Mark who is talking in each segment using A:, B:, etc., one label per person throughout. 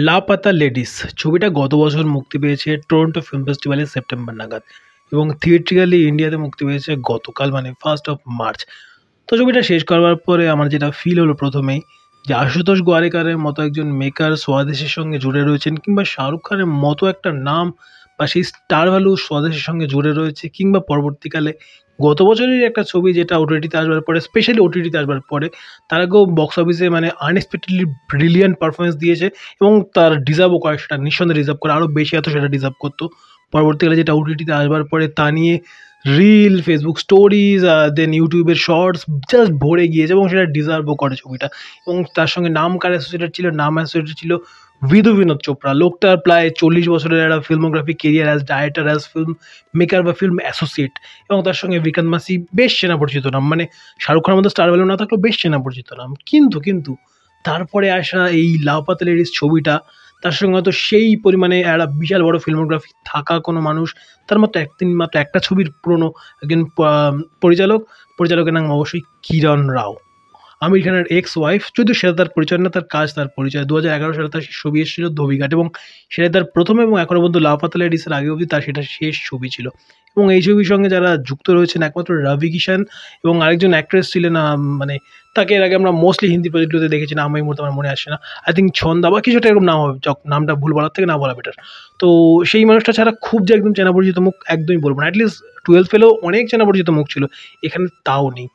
A: Laapataa ladies ছবিটা গত বছর মুক্তি পেয়েছে টরন্টো ফিল্ম ফেস্টিভ্যালে সেপ্টেম্বর নাগাদ এবং থিয়েট্রিক্যালি ইন্ডিয়াতে মুক্তি পেয়েছে গতকাল মানে 1 মার্চ। তো ছবিটা শেষ করবার পরে আমার যেটা ফিল হলো প্রথমেই যে আশুতোষ গোয়ারিকারের মতো একজন মেকার স্বদেশের সঙ্গে জুড়ে রয়েছেন, কিংবা শাহরুখ খানের মতো একটা নাম বা সেই স্টার ভ্যালু স্বদেশের সঙ্গে জুড়ে রয়েছে, কিংবা পরবর্তীকালে গত বছরের একটা ছবি যেটা ওটিটিতে আসবার পরে, স্পেশালি ওটিটিতে আসবার পরে তার আগেও বক্স অফিসে মানে আনএক্সপেক্টেডলি ব্রিলিয়ান্ট পারফরমেন্স দিয়েছে এবং তার ডিজার্ভও করে, সেটা নিঃসন্দেহে ডিজার্ভ করে, আরও বেশি এত সেটা ডিজার্ভ করতো। পরবর্তীকালে যেটা ওটিটিতে আসবার পরে তা নিয়ে রিল, ফেসবুক স্টোরিজ, দেন ইউটিউবের শর্টস জাস্ট ভরে গিয়েছে এবং সেটা ডিজার্ভও করে ছবিটা। এবং তার সঙ্গে নাম কার অ্যাসোসিয়েটেড ছিল, নাম অ্যাসোসিয়েটেড ছিল বিধু বিনোদ চোপড়া। লোকটার প্রায় 40 বছরের একটা filmography career as director, as film maker বা ফিল্ম অ্যাসোসিয়েট। এবং তার সঙ্গে বিক্রান্ত মাসি বেশ চেনা পরিচিত নাম, মানে শাহরুখ খানের মতো স্টার ভ্যালু না থাকলেও বেশ চেনা পরিচিত নাম। কিন্তু তারপরে আসা এই লাপাতা লেডিস ছবিটা, তার সঙ্গে হয়তো সেই পরিমাণে একটা বিশাল বড় ফিল্মোগ্রাফি থাকা কোনো মানুষ, তার মাত্র মাত্র একটা ছবির পুরনো একজন পরিচালকের নাম অবশ্যই কিরণ রাও, আমির খানের এক্স ওয়াইফ। যদিও সেটা তার পরিচয় না, তার কাজ তার পরিচয়। 2011 সালে তার ছবি এসেছিল ধোবিঘাট এবং সেটা তার প্রথম এবং এখনো পর্যন্ত লাপাতা লেডিসের আগে অবধি তার সেটা শেষ ছবি ছিল। এবং এই ছবির সঙ্গে যারা যুক্ত রয়েছেন একমাত্র রবি কিষান এবং আরেকজন অ্যাক্ট্রেস ছিলেন, মানে তাকে এর আগে আমরা মোস্টলি হিন্দি প্রজেক্টগুলোতে দেখেছি, নাম এই মুহূর্তে আমার মনে আসছে না, আই থিঙ্ক ছন্দা বা কিছুটা এরকম নাম হবে, নামটা ভুল বলার থেকে না বলা বেটার। তো সেই মানুষটা ছাড়া খুব যে একদম চেনা পরিচিত মুখ একদমই বলবো না, অ্যাটলিস্ট 12 ফেলেও অনেক চেনা পরিচিত মুখ ছিল, এখানে তাও নেই।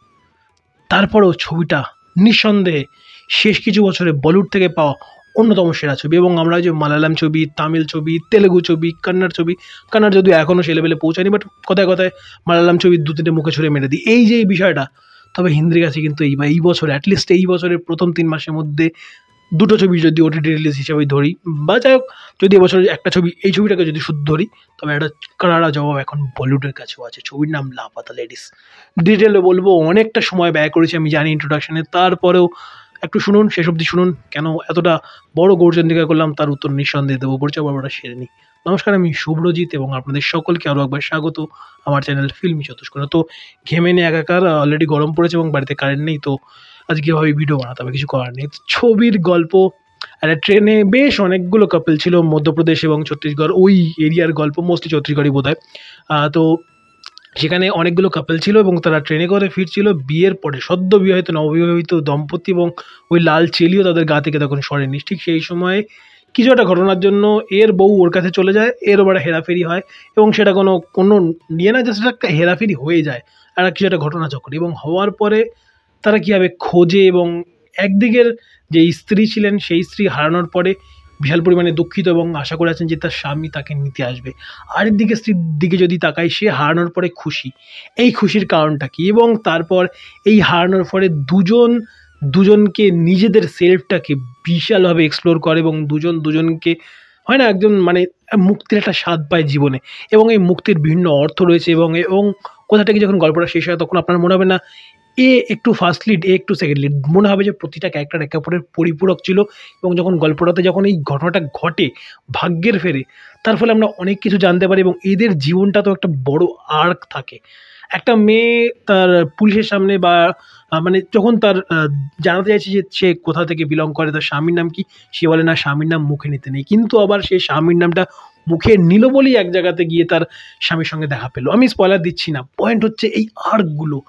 A: তারপরেও ছবিটা নিঃসন্দেহে শেষ কিছু বছরে বলিউড থেকে পাওয়া অন্যতম সেরা ছবি। এবং আমরা যে মালায়ালাম ছবি, তামিল ছবি, তেলেগু ছবি, কন্নড় যদিও এখনও সে লেভেলে পৌঁছায়নি, বাট কথায় কথায় মালায়ালাম ছবি 2-3টে মুখে ছুঁড়ে মেরে দিই, এই যে এই বিষয়টা। তবে হিন্দির কাছে কিন্তু এই বছর, অ্যাটলিস্ট এই বছরের প্রথম 3 মাসের মধ্যে দুটো ছবি যদি ওটিটি রিলিজ হিসেবে ধরি, বা যাই হোক যদি এবছর একটা ছবি, এই ছবিটাকে যদি শুদ্ধ ধরি, তবে একটা কড়া জবাব এখন বলিউডের কাছেও আছে। ছবির নাম লাপাতা লেডিস। ডিটেলে বলবো, অনেকটা সময় ব্যয় করেছি আমি জানি ইন্ট্রোডাকশনে, তারপরেও একটু শুনুন, শেষ অবধি শুনুন। কেন এতটা বড় গৌরচন্দ্রিকা করলাম তার উত্তর নিঃসন্দেহে দেবো, পরিচয় পর্বটা সেরে নিই। নমস্কার, আমি শুভ্রজিৎ এবং আপনাদের সকলকে আরও একবার স্বাগত আমার চ্যানেল ফিল্মি চতুষ্কোণ। তো ঘেমে নিয়ে একাকার, অলরেডি গরম পড়েছে এবং বাড়িতে কারেন্ট নেই, তো আজকে ভাবে ভিডিও বানাতে হবে, কিছু করার নেই। ছবির গল্প, একটা ট্রেনে বেশ অনেকগুলো কাপল ছিল, মধ্যপ্রদেশ এবং ছত্তিশগড় ওই এরিয়ার গল্প, মোস্টলি ছত্তিশগড়ই বোধ হয়। তো সেখানে অনেকগুলো কাপল ছিল এবং তারা ট্রেনে করে ফিরছিল বিয়ের পরে, সদ্য বিবাহিত নববিবাহিত দম্পতি, এবং ওই লাল চেলিও তাদের গা থেকে তখন সরেনি। ঠিক সেই সময় কিছু একটা ঘটনার জন্য এর বউ ওর কাছে চলে যায়, এর ওবার হেরাফেরি হয় এবং সেটা কোনো নিয়ে না, যে সেটা একটা হেরাফেরি হয়ে যায় আর কিছু একটা ঘটনা চক্রে। এবং হওয়ার পরে তারা কীভাবে খোঁজে, এবং একদিকের যে স্ত্রী ছিলেন সেই স্ত্রী হারানোর পরে বিশাল পরিমাণে দুঃখিত এবং আশা করে আছেন যে তার স্বামী তাকে নিতে আসবে। আরেক দিকে স্ত্রীর দিকে যদি তাকাই, সে হারানোর পরে খুশি, এই খুশির কারণটা কী? এবং তারপর এই হারানোর পরে দুজনকে নিজেদের সেলফটাকে বিশালভাবে এক্সপ্লোর করে এবং দুজনকে হয় না একজন মানে মুক্তির একটা স্বাদ পায় জীবনে। এবং এই মুক্তির বিভিন্ন অর্থ রয়েছে এবং কোথা থেকে যখন গল্পটা শেষ হয় তখন আপনার মনে হবে না এ একটু ফার্স্ট লিড, এ একটু সেকেন্ড লিড, মনে হবে যে প্রতিটা ক্যারেক্টার একে অপরের পরিপূরক ছিল। এবং যখন গল্পটাতে যখন এই ঘটনাটা ঘটে ভাগ্যের ফেরে, তার ফলে আমরা অনেক কিছু জানতে পারি এবং এদের জীবনটা তো একটা বড় আর্ক থাকে। একটা মেয়ে তার পুলিশের সামনে বা মানে যখন তার জানাতে চাইছে যে সে কোথা থেকে বিলং করে, তার স্বামীর নাম কি, সে বলে না স্বামীর নাম মুখে নিতে নেই, কিন্তু আবার সে স্বামীর নামটা মুখে নিল বলেই এক জায়গাতে গিয়ে তার স্বামীর সঙ্গে দেখা পেলো। আমি স্পয়লার দিচ্ছি না, পয়েন্ট হচ্ছে এই আর্কগুলো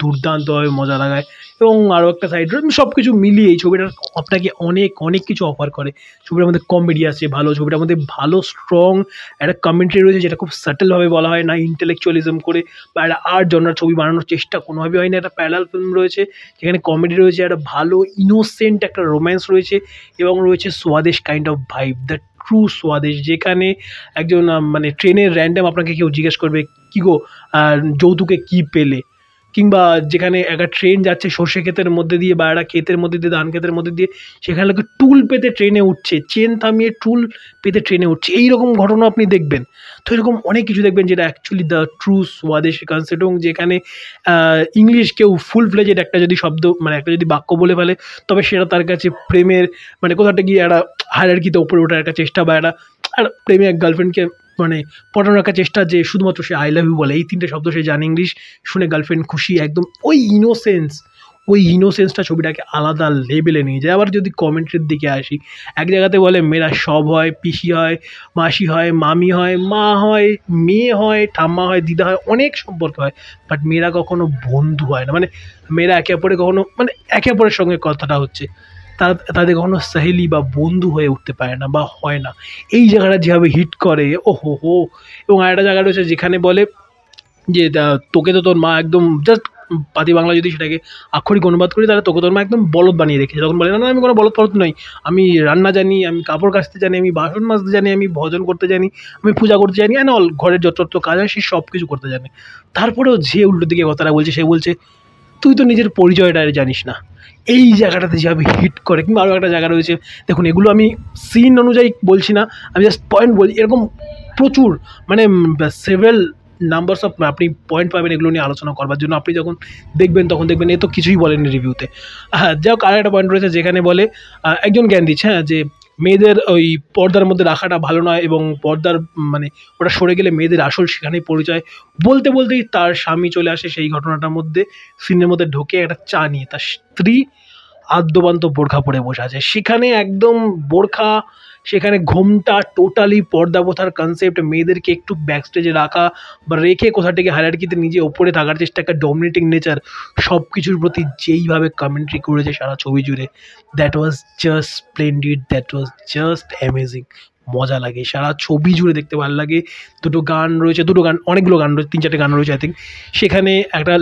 A: দুর্দান্তভাবে মজা লাগায়। এবং আরও একটা সাইড সব কিছু মিলিয়ে এই ছবিটার আপনাকে অনেক কিছু অফার করে। ছবিটার মধ্যে কমেডি আছে ভালো, ছবিটার মধ্যে ভালো স্ট্রং একটা কমেন্ট্রি রয়েছে, যেটা খুব সাটেলভাবে বলা হয় না, ইন্টেলেকচুয়ালিজম করে বা একটা আর্ট জনরার ছবি বানানোর চেষ্টা কোনোভাবেই হয় না। একটা প্যারালাল ফিল্ম রয়েছে যেখানে কমেডি রয়েছে, একটা ভালো ইনোসেন্ট একটা রোম্যান্স রয়েছে এবং রয়েছে Swades kind of vibe, the true Swades, যেখানে একজন মানে ট্রেনের র্যান্ডম আপনাকে কেউ জিজ্ঞেস করবে কী গো যৌতুকে কী পেলে, কিংবা যেখানে একটা ট্রেন যাচ্ছে সর্ষে ক্ষেতের মধ্যে দিয়ে বা একটা ক্ষেতের মধ্যে দিয়ে, ধান ক্ষেতের মধ্যে দিয়ে, সেখানে লোকে টুল পেতে ট্রেনে উঠছে, চেন থামিয়ে টুল পেতে ট্রেনে উঠছে, এইরকম ঘটনা আপনি দেখবেন। তো এরকম অনেক কিছু দেখবেন যেটা অ্যাকচুয়ালি দ্য ট্রু স্বাদেশী কনসেপ্ট, এবং যেখানে ইংলিশ কেউ ফুল ফ্লেজেড একটা যদি শব্দ মানে একটা যদি বাক্য বলে ফেলে, তবে সেটা তার কাছে প্রেমের মানে কোথাটা গিয়ে একটা হায়ারার্কিতে ওপরে ওঠার একটা চেষ্টা, বা একটা প্রেমে এক গার্লফ্রেন্ডকে মানে পটানোর একটা চেষ্টা, যে শুধুমাত্র সে আই লাভ ইউ বলে, এই 3টে শব্দ সে জানে ইংলিশ, শুনে গার্লফ্রেন্ড খুশি, একদম ওই ইনোসেন্স, ওই ইনোসেন্সটা ছবিটাকে আলাদা লেভেলে নিয়ে যায়। আবার যদি কমেন্ট্রির দিকে আসি, এক জায়গাতে বলে মেয়েরা সব হয়, পিসি হয়, মাসি হয়, মামি হয়, মা হয়, মেয়ে হয়, ঠাম্মা হয়, দিদা হয়, অনেক সম্পর্ক হয়, বাট মেয়েরা কখনো বন্ধু হয় না। মানে মেয়েরা একে অপরে কখনো মানে একে অপরের সঙ্গে কথাটা হচ্ছে তাদের কখনো সহেলি বা বন্ধু হয়ে উঠতে পারে না বা হয় না। এই জায়গাটা যেভাবে হিট করে, ও হো হো। এবং আরেকটা জায়গা রয়েছে যেখানে বলে যে তোকে তো তোর মা একদম জাস্ট পাতি বাংলা যদি সেটাকে আক্ষরিক অনুবাদ করি, তাহলে তোকে তোর মা একদম বলদ বানিয়ে রেখেছে। তখন বলে, না না, আমি কোনো বলদ ফলদ নই, আমি রান্না জানি, আমি কাপড় কাচতে জানি, আমি বাসন মাজতে জানি, আমি ভজন করতে জানি, আমি পূজা করতে জানি, অ্যান্ড অল, ঘরের যত যত কাজ হয় সে সব কিছু করতে জানে। তারপরেও যে উল্টো দিকে কথাটা বলছে, সে বলছে তুই তো নিজের পরিচয়টা জানিস না। এই জায়গাটাতে যেভাবে হিট করে। কিংবা আরও একটা জায়গা রয়েছে, দেখুন এগুলো আমি সিন অনুযায়ী বলছি না, আমি জাস্ট পয়েন্ট বলছি, এরকম প্রচুর মানে সেভারাল নাম্বারস অফ আপনি পয়েন্ট পাবেন এগুলো নিয়ে আলোচনা করবার জন্য। আপনি যখন দেখবেন তখন দেখবেন এ তো কিছুই বলেননি রিভিউতে। হ্যাঁ, যাই হোক, আর একটা পয়েন্ট রয়েছে যেখানে বলে একজন জ্ঞান দিচ্ছে, হ্যাঁ, যে মেয়েদের ওই পর্দার মধ্যে রাখাটা ভালো নয়, এবং পর্দার মানে ওটা সরে গেলে মেয়েদের আসল সেখানেই পরিচয়। বলতে বলতেই তার স্বামী চলে আসে সেই ঘটনাটার মধ্যে, সিনের মধ্যে ঢোকে একটা চা নিয়ে। তার স্ত্রী আদ্যপান্ত বোরখা পরে বসে আছে, সেখানে একদম বোরখা, সেখানে ঘোমটা, টোটালি পর্দা প্রথার কনসেপ্ট, মেয়েদেরকে একটু ব্যাক স্টেজে রাখা বা রেখে কোথা থেকে হায়ারার্কিতে নিজে ওপরে থাকার চেষ্টা, একটা ডমিনেটিং নেচার, সব কিছুর প্রতি যেইভাবে কমেন্ট্রি করেছে সারা ছবি জুড়ে, that was just splendid, that was just amazing. মজা লাগে, সারা ছবি জুড়ে দেখতে ভালো লাগে। দুটো গান রয়েছে, দুটো গান, অনেকগুলো গান রয়েছে, 3-4টে গান রয়েছে আই থিঙ্ক। সেখানে একটা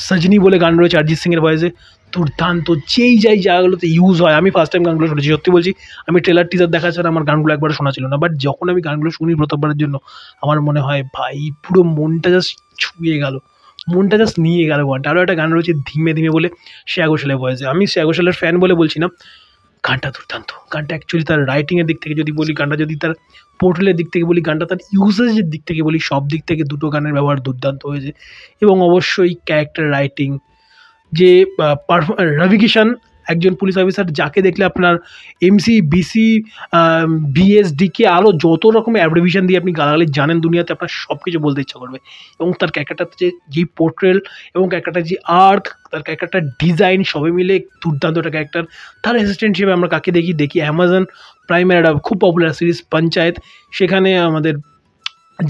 A: সজনি বলে গান রয়েছে অরিজিৎ সিংয়ের ভয়েসে, দুর্দান্ত। যেই জায়গাগুলোতে ইউজ হয়, আমি ফার্স্ট টাইম গানগুলো শুনেছি, সত্যি বলছি। আমি ট্রেলার টিজার দেখা ছাড়া আমার গানগুলো একবারও শোনা ছিল না, বাট যখন আমি গানগুলো শুনি প্রথমবারের জন্য, আমার মনে হয় ভাই পুরো মনটা জাস্ট ছুঁয়ে গেল, মনটা জাস্ট নিয়ে গেল গানটা। আরও একটা গান রয়েছে ধীমে ধীমে বলে, শ্রেয়া ঘোষালের ভয়েসে। আমি শ্রেয়া ঘোষালের ফ্যান বলে বলছি না, গানটা দুর্দান্ত। গানটা অ্যাকচুয়ালি তার রাইটিংয়ের দিক থেকে যদি বলি, গানটা যদি তার পোর্ট্রেলের দিক থেকে বলি, গানটা তার ইউসেজের দিক থেকে বলি, সব দিক থেকে দুটো গানের ব্যবহার দুর্দান্ত হয়েছে। এবং অবশ্যই ক্যারেক্টার রাইটিং, যে রবি কিষান, একজন পুলিশ অফিসার যাকে দেখলে আপনার এমসি, বিসি, বিএসডিকে আরও যত রকমের অ্যাব্রিভিশন দিয়ে আপনি গালাগালি জানেন দুনিয়াতে, আপনার সব কিছু বলতে ইচ্ছা করবে। এবং তার ক্যারেক্টারটার যেই পোর্ট্রেল এবং ক্যারেক্টারটার যে আর্ক, তার ক্যারেক্টারটার ডিজাইন, সবই মিলে দুর্দান্ত একটা ক্যারেক্টার। তার অ্যাসিস্ট্যান্ট হিসেবে আমরা কাকে দেখি অ্যামাজন প্রাইমের একটা খুব পপুলার সিরিজ পঞ্চায়েত, সেখানে আমাদের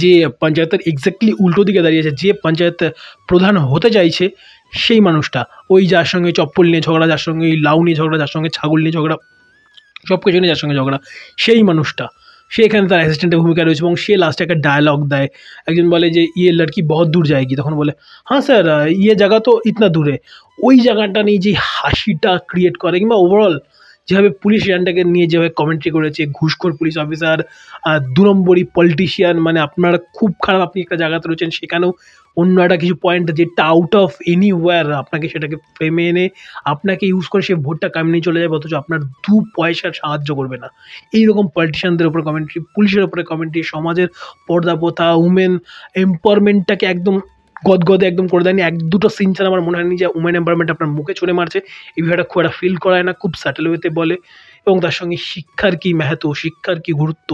A: যে পঞ্চায়েতের এক্স্যাক্টলি উল্টো দিকে দাঁড়িয়েছে, যে পঞ্চায়েত প্রধান হতে চাইছে সেই মানুষটা, ওই যার সঙ্গে চপ্পল নিয়ে ঝগড়া, যার সঙ্গে ওই লাউ নিয়ে ঝগড়া, যার সঙ্গে ছাগল নিয়ে ঝগড়া, সব কিছু নিয়ে যার সঙ্গে ঝগড়া, সেই মানুষটা সে এখানে তার অ্যাসিস্ট্যান্টের ভূমিকা রয়েছে। এবং সে লাস্টে একটা ডায়লগ দেয়, একজন বলে যে ইয়ে লড়কি বহুত দূর যায়গি, তখন বলে হ্যাঁ স্যার ইয়ে জায়গা তো ইতনা দূরে। ওই জায়গাটা নিয়ে যে হাসিটা ক্রিয়েট করে, কিংবা ওভারঅল যেভাবে পুলিশ লাইনটাকে নিয়ে যেভাবে কমেন্ট্রি করেছে, ঘুষখোর পুলিশ অফিসার, 2 নম্বরই পলিটিশিয়ান, মানে আপনার খুব খারাপ, আপনি একটা জায়গাতে রয়েছেন, সেখানেও অন্য একটা কিছু পয়েন্ট যেটা আউট অফ এনিওয়্যার আপনাকে সেটাকে ফ্রেমে এনে আপনাকে ইউজ করে সে ভোটটা কামিয়ে নিয়ে চলে যাবে, অথচ আপনার 2 পয়সার সাহায্য করবে না। এইরকম পলিটিশিয়ানদের উপরে কমেন্ট্রি, পুলিশের উপরে কমেন্ট্রি, সমাজের পর্দা প্রথা, উমেন এম্পাওয়ারমেন্টটাকে একদম গদগদে একদম করে দেয়নি। 1-2টো সিন ছাড়া আমার মনে হয়নি যে উমেন এম্পাওয়ারমেন্ট আপনার মুখে ছুঁড়ে মারছে, এই বিষয়টা খুব একটা ফিল করায় না, খুব স্যাটেল ওয়েতে বলে। এবং তার সঙ্গে শিক্ষার কী মেহাতো, শিক্ষার কী গুরুত্ব,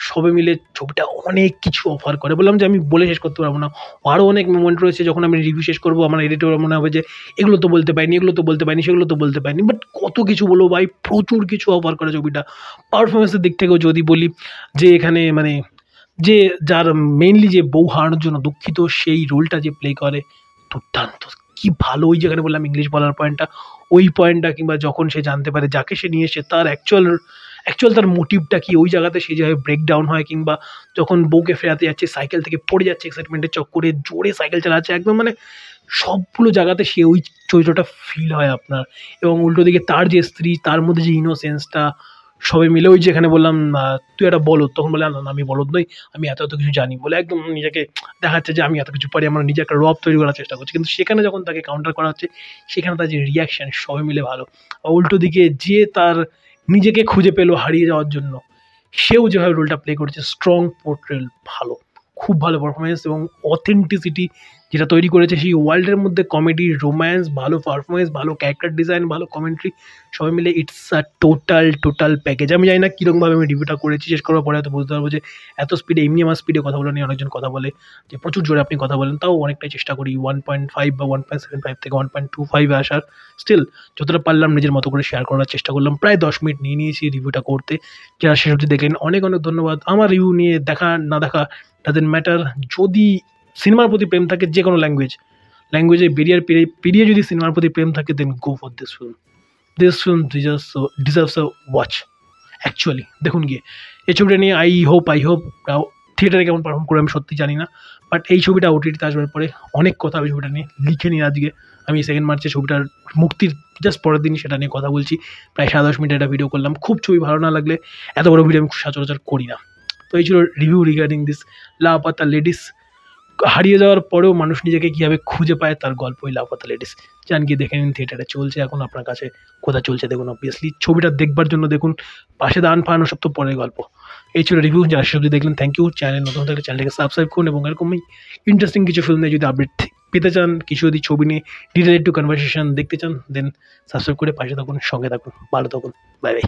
A: সবে মিলে ছবিটা অনেক কিছু অফার করে। বললাম যে আমি বলে শেষ করতে পারবো না, আরও অনেক মোমেন্ট রয়েছে, যখন আমি রিভিউ শেষ করবো আমার এডিটর মনে হবে যে এগুলো তো বলতে পারিনি, এগুলো তো বলতে পারিনি, সেগুলো তো বলতে পারিনি, বাট কত কিছু বলবো ভাই, প্রচুর কিছু অফার করে ছবিটা। পারফরমেন্সের দিক থেকেও যদি বলি, যে এখানে মানে যে যার মেইনলি যে বউ হারানোর জন্য দুঃখিত, সেই রোলটা যে প্লে করে, দুর্দান্ত। কি ভালো, ওই যেখানে বললাম ইংলিশ বলার পয়েন্টটা, ওই পয়েন্টটা, কিংবা যখন সে জানতে পারে যাকে সে নিয়ে এসে তার অ্যাকচুয়াল তার মোটিভটা কি, ওই জায়গাতে সে যেভাবে ব্রেকডাউন হয়, কিংবা যখন বউকে ফেরাতে যাচ্ছে, সাইকেল থেকে পড়ে যাচ্ছে এক্সাইটমেন্টের চক্করে, জোরে সাইকেল চালাচ্ছে একদম, মানে সবগুলো জায়গাতে সে ওই চরিত্রটা ফিল হয় আপনার। এবং উল্টো দিকে তার যে স্ত্রী, তার মধ্যে যে ইনোসেন্সটা, সবাই মিলে ওই যেখানে বললাম তুই একটা বলদ, তখন বলে না না, আমি বলদ নই, আমি এত এত কিছু জানি, বলে একদম নিজেকে দেখাচ্ছে যে আমি এত কিছু পারি, আমার নিজে একটা রব তৈরি করার চেষ্টা করছি। কিন্তু সেখানে যখন তাকে কাউন্টার করা হচ্ছে, সেখানে তার যে রিয়াকশান, সবাই মিলে ভালো। আর উল্টো দিকে যে তার নিজেকে খুঁজে পেলো হারিয়ে যাওয়ার জন্য, সেও যেভাবে রোলটা প্লে করেছে, স্ট্রং পোর্ট্রেল, ভালো, খুব ভালো পারফরমেন্স। এবং অথেন্টিসিটি যেটা তৈরি করেছে সেই ওয়ার্ল্ডের মধ্যে কমেডি, রোম্যান্স, ভালো পারফরমেন্স, ভালো ক্যারেক্টার ডিজাইন, ভালো কমেন্ট্রি সবাই মিলে ইটস আ টোটাল প্যাকেজ। আমি জানি না কীরকমভাবে আমি রিভিউটা করেছি, শেষ করার পরে হয়তো বুঝতে পারবো যে এত স্পিডে, এমনি আমার স্পিডে কথা বলা নিয়ে অনেকজন কথা বলে যে প্রচুর জোরে আপনি কথা বলেন, তাও অনেকটাই চেষ্টা করি 1.5 বা 1.75 থেকে 1.25 এ আসার। স্টিল যতটা পারলাম নিজের মতো করে শেয়ার করার চেষ্টা করলাম। প্রায় 10 মিনিট নিয়ে নিয়েছি রিভিউটা করতে। যারা শেষ অবধি দেখলেন অনেক ধন্যবাদ। আমার রিভিউ নিয়ে দেখা না দেখা ডাজন্ট ম্যাটার। যদি সিনেমার প্রতি প্রেম থাকে, যে কোনো ল্যাঙ্গুয়েজে পেরিয়ে যদি সিনেমার প্রতি প্রেম থাকে, then go for this film. This film deserves a watch actually. দেখুন গিয়ে এই ছবিটা নিয়ে আই হোপ থিয়েটারে কেমন পারফর্ম করে আমি সত্যি জানি না, বাট এই ছবিটা ওটিটিতে আসবার পরে অনেক কথা আমি ছবিটা নিয়ে লিখে নিই। আজকে আমি 2 মার্চে ছবিটার মুক্তির জাস্ট পরের দিনই সেটা নিয়ে কথা বলছি। প্রায় 10 মিনিট একটা ভিডিও করলাম। খুব ছবি ভালো না লাগলে এত বড় ভিডিও আমি সচরাচর করি না। তো এই ছিল review regarding this Laapataa ladies. হারিয়ে যাওয়ার পরেও মানুষ নিজেকে কীভাবে খুঁজে পায় তার গল্পই লাপাতা লেডিস। যান গিয়ে দেখে নিন, থিয়েটারে চলছে এখন আপনার কাছে। কোথায় চলছে দেখুন, অবভিয়াসলি ছবিটা দেখবার জন্য দেখুন, পাশে দান ফান সব তো পরের গল্প। এই ছিল রিভিউ। যারা শেষ অবধি দেখলেন থ্যাংক ইউ। চ্যানেল নতুন থাকলে চ্যানেলটাকে সাবস্ক্রাইব করুন এবং এরকমই ইন্টারেস্টিং কিছু ফিল্ম নিয়ে যদি আপডেট পেতে চান, কিছু যদি ছবি নিয়ে ডিটেইলড একটু কনভারসেশন দেখতে চান, দেন সাবস্ক্রাইব করে পাশে থাকুন, সঙ্গে থাকুন, ভালো থাকুন। Bye bye.